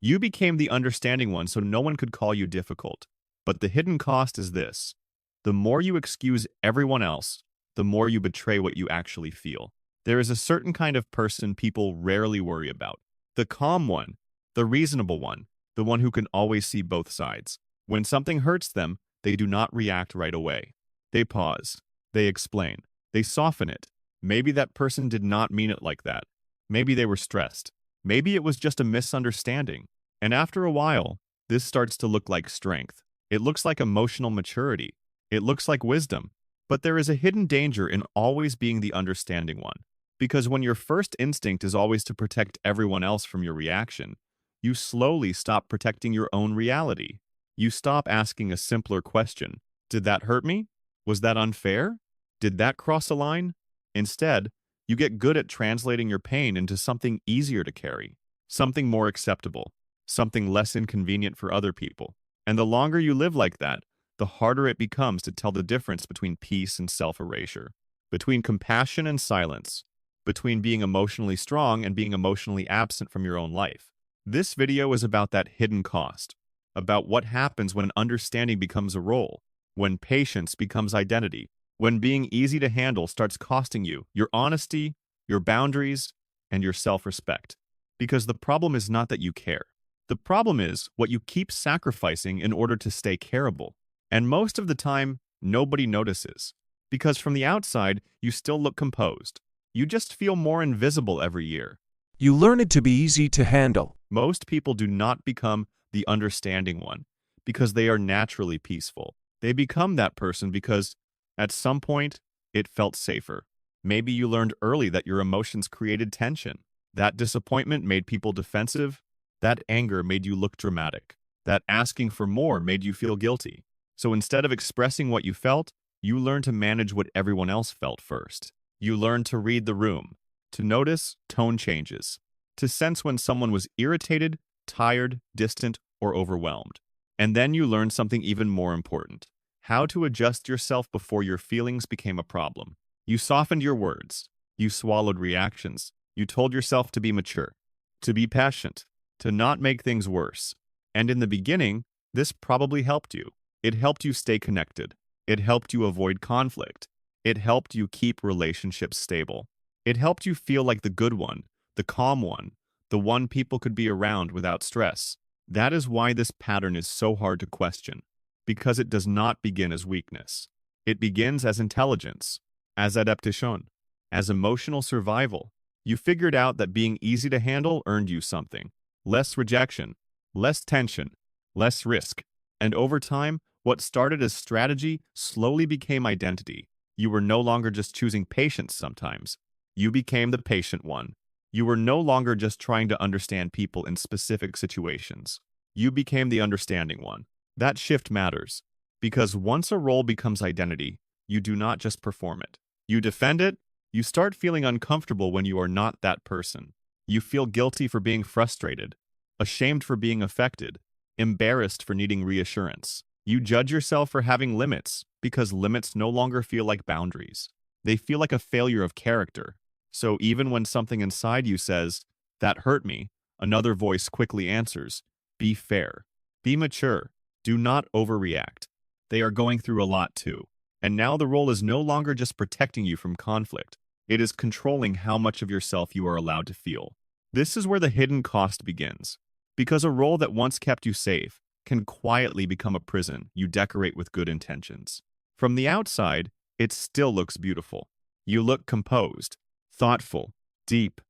You became the understanding one so no one could call you difficult. But the hidden cost is this. The more you excuse everyone else, the more you betray what you actually feel. There is a certain kind of person people rarely worry about. The calm one, the reasonable one, the one who can always see both sides. When something hurts them, they do not react right away. They pause. They explain. They soften it. Maybe that person did not mean it like that. Maybe they were stressed. Maybe it was just a misunderstanding. And after a while, this starts to look like strength. It looks like emotional maturity. It looks like wisdom. But there is a hidden danger in always being the understanding one. Because when your first instinct is always to protect everyone else from your reaction, you slowly stop protecting your own reality. You stop asking a simpler question. Did that hurt me? Was that unfair? Did that cross a line? Instead, you get good at translating your pain into something easier to carry, something more acceptable, something less inconvenient for other people. And the longer you live like that, the harder it becomes to tell the difference between peace and self-erasure, between compassion and silence, between being emotionally strong and being emotionally absent from your own life. This video is about that hidden cost, about what happens when understanding becomes a role, when patience becomes identity, when being easy to handle starts costing you your honesty, your boundaries, and your self-respect. Because the problem is not that you care. The problem is what you keep sacrificing in order to stay careable. And most of the time, nobody notices. Because from the outside, you still look composed. You just feel more invisible every year. You learn it to be easy to handle. Most people do not become the understanding one because they are naturally peaceful. They become that person because, at some point, it felt safer. Maybe you learned early that your emotions created tension. That disappointment made people defensive. That anger made you look dramatic. That asking for more made you feel guilty. So instead of expressing what you felt, you learned to manage what everyone else felt first. You learned to read the room, to notice tone changes, to sense when someone was irritated, tired, distant, or overwhelmed. And then you learned something even more important: how to adjust yourself before your feelings became a problem. You softened your words. You swallowed reactions. You told yourself to be mature, to be patient, to not make things worse. And in the beginning, this probably helped you. It helped you stay connected. It helped you avoid conflict. It helped you keep relationships stable. It helped you feel like the good one, the calm one, the one people could be around without stress. That is why this pattern is so hard to question, because it does not begin as weakness. It begins as intelligence, as adaptation, as emotional survival. You figured out that being easy to handle earned you something: less rejection, less tension, less risk. And over time, what started as strategy slowly became identity. You were no longer just choosing patience sometimes. You became the patient one. You were no longer just trying to understand people in specific situations. You became the understanding one. That shift matters, because once a role becomes identity, you do not just perform it. You defend it. You start feeling uncomfortable when you are not that person. You feel guilty for being frustrated, ashamed for being affected, embarrassed for needing reassurance. You judge yourself for having limits, because limits no longer feel like boundaries. They feel like a failure of character. So even when something inside you says, "That hurt me," another voice quickly answers, "Be fair. Be mature. Do not overreact. They are going through a lot too." And now the role is no longer just protecting you from conflict. It is controlling how much of yourself you are allowed to feel. This is where the hidden cost begins. Because a role that once kept you safe can quietly become a prison you decorate with good intentions. From the outside, it still looks beautiful. You look composed, thoughtful, deep,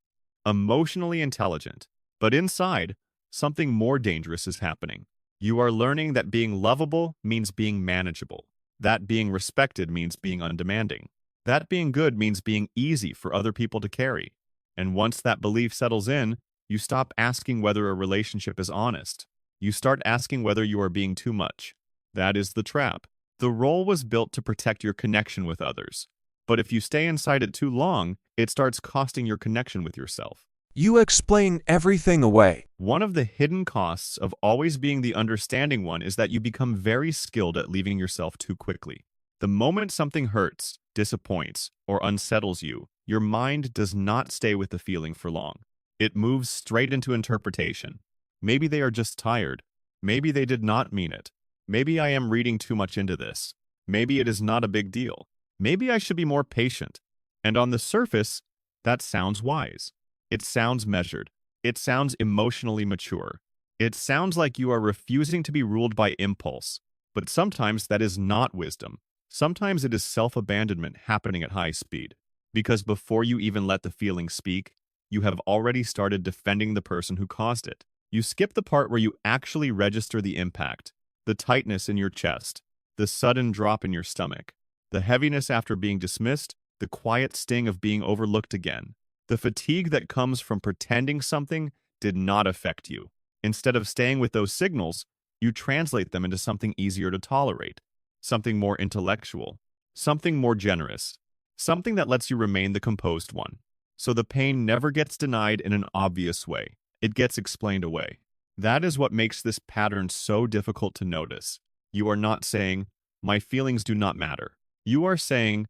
emotionally intelligent. But inside, something more dangerous is happening. You are learning that being lovable means being manageable. That being respected means being undemanding. That being good means being easy for other people to carry. And once that belief settles in, you stop asking whether a relationship is honest. You start asking whether you are being too much. That is the trap. The role was built to protect your connection with others. But if you stay inside it too long, it starts costing your connection with yourself. You explain everything away. One of the hidden costs of always being the understanding one is that you become very skilled at leaving yourself too quickly. The moment something hurts, disappoints, or unsettles you, your mind does not stay with the feeling for long. It moves straight into interpretation. Maybe they are just tired. Maybe they did not mean it. Maybe I am reading too much into this. Maybe it is not a big deal. Maybe I should be more patient. And on the surface, that sounds wise. It sounds measured. It sounds emotionally mature. It sounds like you are refusing to be ruled by impulse. But sometimes that is not wisdom. Sometimes it is self-abandonment happening at high speed. Because before you even let the feeling speak, you have already started defending the person who caused it. You skip the part where you actually register the impact, the tightness in your chest, the sudden drop in your stomach, the heaviness after being dismissed, the quiet sting of being overlooked again, the fatigue that comes from pretending something did not affect you. Instead of staying with those signals, you translate them into something easier to tolerate, something more intellectual, something more generous, something that lets you remain the composed one. So the pain never gets denied in an obvious way. It gets explained away. That is what makes this pattern so difficult to notice. You are not saying, my feelings do not matter. You are saying,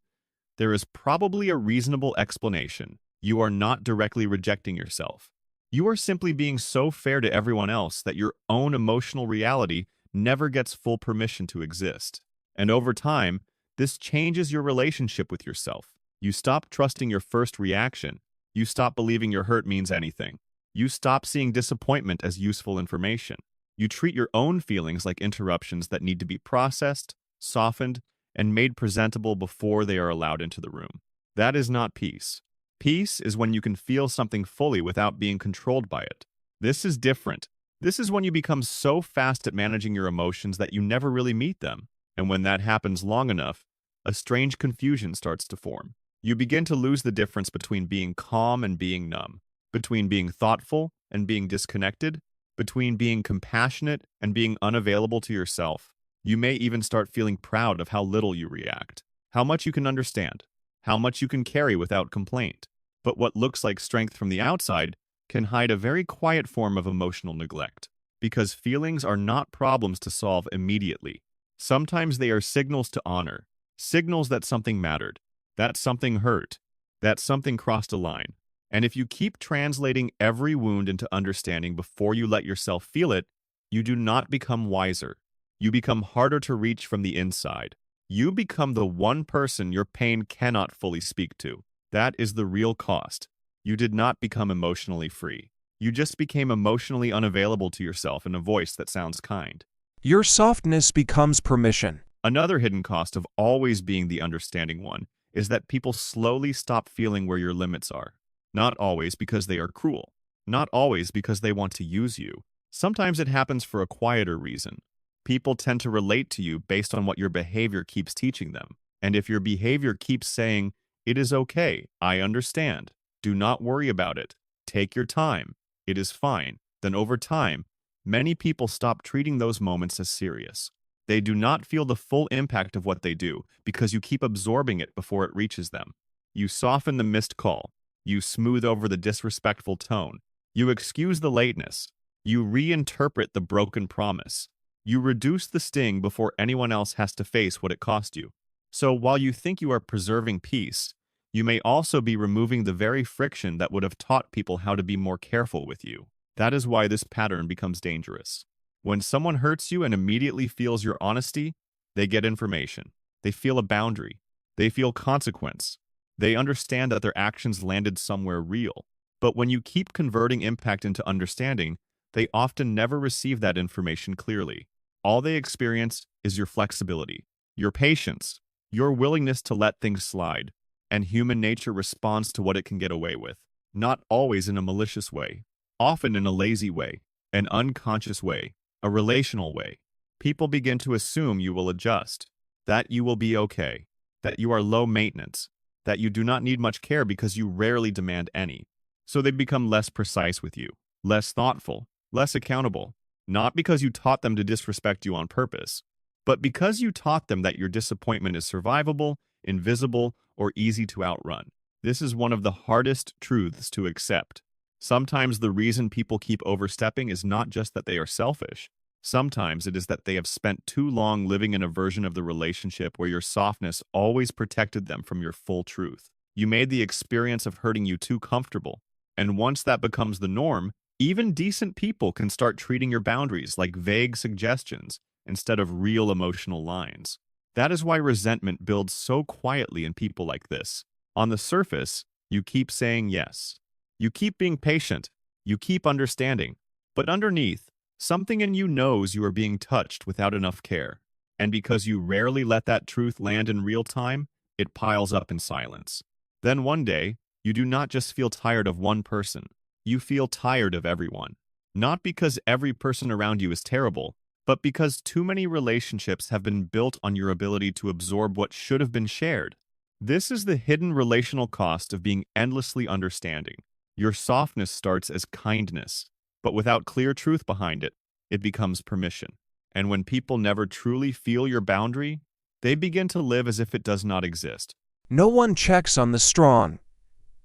there is probably a reasonable explanation. You are not directly rejecting yourself. You are simply being so fair to everyone else that your own emotional reality never gets full permission to exist. And over time, this changes your relationship with yourself. You stop trusting your first reaction. You stop believing your hurt means anything. You stop seeing disappointment as useful information. You treat your own feelings like interruptions that need to be processed, softened, and made presentable before they are allowed into the room. That is not peace. Peace is when you can feel something fully without being controlled by it. This is different. This is when you become so fast at managing your emotions that you never really meet them. And when that happens long enough, a strange confusion starts to form. You begin to lose the difference between being calm and being numb, between being thoughtful and being disconnected, between being compassionate and being unavailable to yourself. You may even start feeling proud of how little you react, how much you can understand, how much you can carry without complaint. But what looks like strength from the outside can hide a very quiet form of emotional neglect, because feelings are not problems to solve immediately. Sometimes they are signals to honor, signals that something mattered, that something hurt, that something crossed a line. And if you keep translating every wound into understanding before you let yourself feel it, you do not become wiser. You become harder to reach from the inside. You become the one person your pain cannot fully speak to. That is the real cost. You did not become emotionally free. You just became emotionally unavailable to yourself in a voice that sounds kind. Your softness becomes permission. Another hidden cost of always being the understanding one is that people slowly stop feeling where your limits are. Not always because they are cruel. Not always because they want to use you. Sometimes it happens for a quieter reason. People tend to relate to you based on what your behavior keeps teaching them. And if your behavior keeps saying, it is okay, I understand, do not worry about it, take your time, it is fine, then over time, many people stop treating those moments as serious. They do not feel the full impact of what they do because you keep absorbing it before it reaches them. You soften the missed call. You smooth over the disrespectful tone. You excuse the lateness. You reinterpret the broken promise. You reduce the sting before anyone else has to face what it cost you. So while you think you are preserving peace, you may also be removing the very friction that would have taught people how to be more careful with you. That is why this pattern becomes dangerous. When someone hurts you and immediately feels your honesty, they get information. They feel a boundary. They feel consequence. They understand that their actions landed somewhere real. But when you keep converting impact into understanding, they often never receive that information clearly. All they experience is your flexibility, your patience, your willingness to let things slide, and human nature responds to what it can get away with. Not always in a malicious way, often in a lazy way, an unconscious way, a relational way. People begin to assume you will adjust, that you will be okay, that you are low maintenance, that you do not need much care because you rarely demand any. So they become less precise with you, less thoughtful, less accountable, not because you taught them to disrespect you on purpose, but because you taught them that your disappointment is survivable, invisible, or easy to outrun. This is one of the hardest truths to accept. Sometimes the reason people keep overstepping is not just that they are selfish. Sometimes it is that they have spent too long living in a version of the relationship where your softness always protected them from your full truth. You made the experience of hurting you too comfortable, and once that becomes the norm, Even decent people can start treating your boundaries like vague suggestions instead of real emotional lines. That is why resentment builds so quietly in people like this. On the surface, you keep saying yes. You keep being patient. You keep understanding. But underneath, something in you knows you are being touched without enough care. And because you rarely let that truth land in real time, it piles up in silence. Then one day, you do not just feel tired of one person, you feel tired of everyone. Not because every person around you is terrible, but because too many relationships have been built on your ability to absorb what should have been shared. This is the hidden relational cost of being endlessly understanding. Your softness starts as kindness, but without clear truth behind it, it becomes permission. And when people never truly feel your boundary, they begin to live as if it does not exist. No one checks on the strong,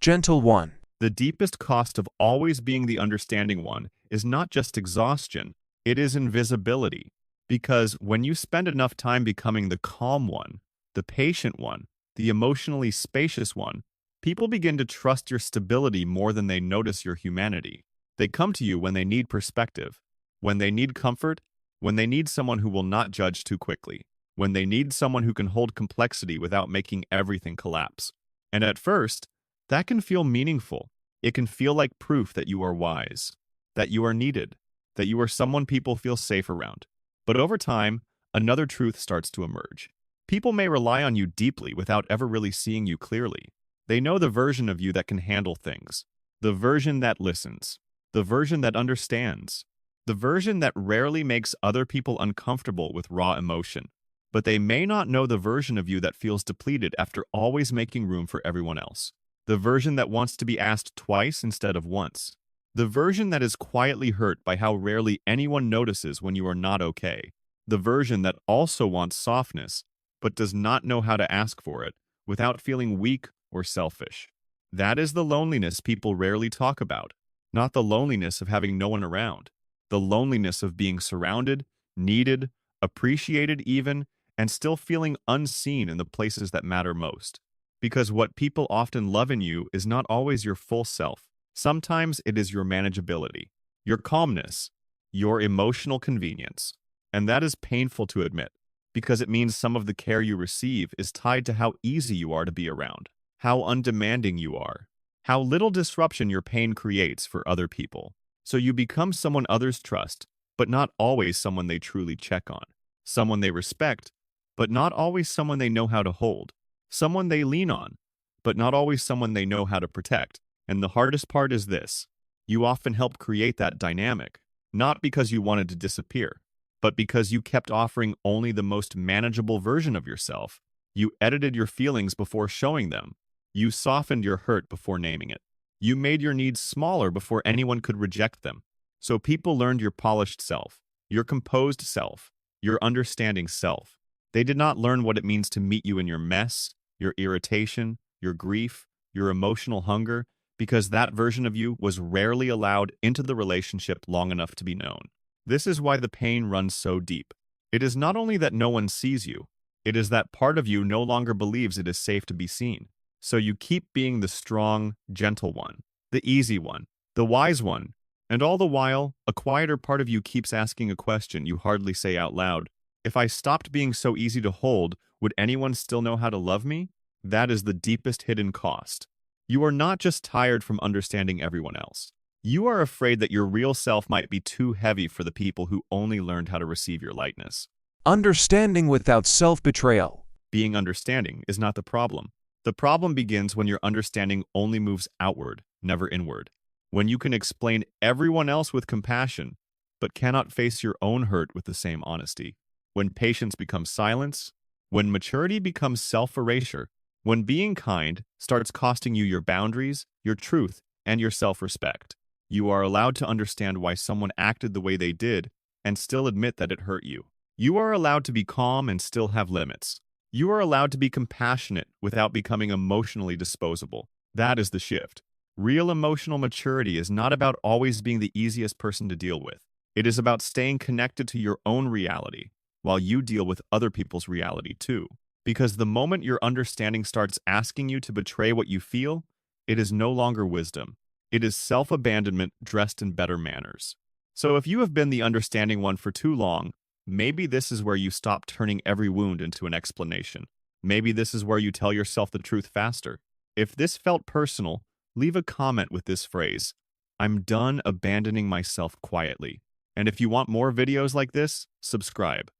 gentle one. The deepest cost of always being the understanding one is not just exhaustion, it is invisibility. Because when you spend enough time becoming the calm one, the patient one, the emotionally spacious one, people begin to trust your stability more than they notice your humanity. They come to you when they need perspective, when they need comfort, when they need someone who will not judge too quickly, when they need someone who can hold complexity without making everything collapse. And at first, that can feel meaningful. It can feel like proof that you are wise, that you are needed, that you are someone people feel safe around. But over time, another truth starts to emerge. People may rely on you deeply without ever really seeing you clearly. They know the version of you that can handle things, the version that listens, the version that understands, the version that rarely makes other people uncomfortable with raw emotion. But they may not know the version of you that feels depleted after always making room for everyone else. The version that wants to be asked twice instead of once. The version that is quietly hurt by how rarely anyone notices when you are not okay. The version that also wants softness, but does not know how to ask for it without feeling weak or selfish. That is the loneliness people rarely talk about, not the loneliness of having no one around, the loneliness of being surrounded, needed, appreciated even, and still feeling unseen in the places that matter most. Because what people often love in you is not always your full self. Sometimes it is your manageability, your calmness, your emotional convenience. And that is painful to admit, because it means some of the care you receive is tied to how easy you are to be around, how undemanding you are, how little disruption your pain creates for other people. So you become someone others trust, but not always someone they truly check on, someone they respect, but not always someone they know how to hold, someone they lean on, but not always someone they know how to protect. And the hardest part is this: you often help create that dynamic, not because you wanted to disappear, but because you kept offering only the most manageable version of yourself. You edited your feelings before showing them. You softened your hurt before naming it. You made your needs smaller before anyone could reject them. So people learned your polished self, your composed self, your understanding self. They did not learn what it means to meet you in your mess, your irritation, your grief, your emotional hunger, because that version of you was rarely allowed into the relationship long enough to be known. This is why the pain runs so deep. It is not only that no one sees you, it is that part of you no longer believes it is safe to be seen. So you keep being the strong, gentle one, the easy one, the wise one, and all the while, a quieter part of you keeps asking a question you hardly say out loud. If I stopped being so easy to hold, would anyone still know how to love me? That is the deepest hidden cost. You are not just tired from understanding everyone else. You are afraid that your real self might be too heavy for the people who only learned how to receive your lightness. Understanding without self-betrayal. Being understanding is not the problem. The problem begins when your understanding only moves outward, never inward. When you can explain everyone else with compassion, but cannot face your own hurt with the same honesty. When patience becomes silence, when maturity becomes self-erasure, when being kind starts costing you your boundaries, your truth, and your self-respect. You are allowed to understand why someone acted the way they did and still admit that it hurt you. You are allowed to be calm and still have limits. You are allowed to be compassionate without becoming emotionally disposable. That is the shift. Real emotional maturity is not about always being the easiest person to deal with. It is about staying connected to your own reality while you deal with other people's reality too. Because the moment your understanding starts asking you to betray what you feel, it is no longer wisdom. It is self-abandonment dressed in better manners. So if you have been the understanding one for too long, maybe this is where you stop turning every wound into an explanation. Maybe this is where you tell yourself the truth faster. If this felt personal, leave a comment with this phrase: I'm done abandoning myself quietly. And if you want more videos like this, subscribe.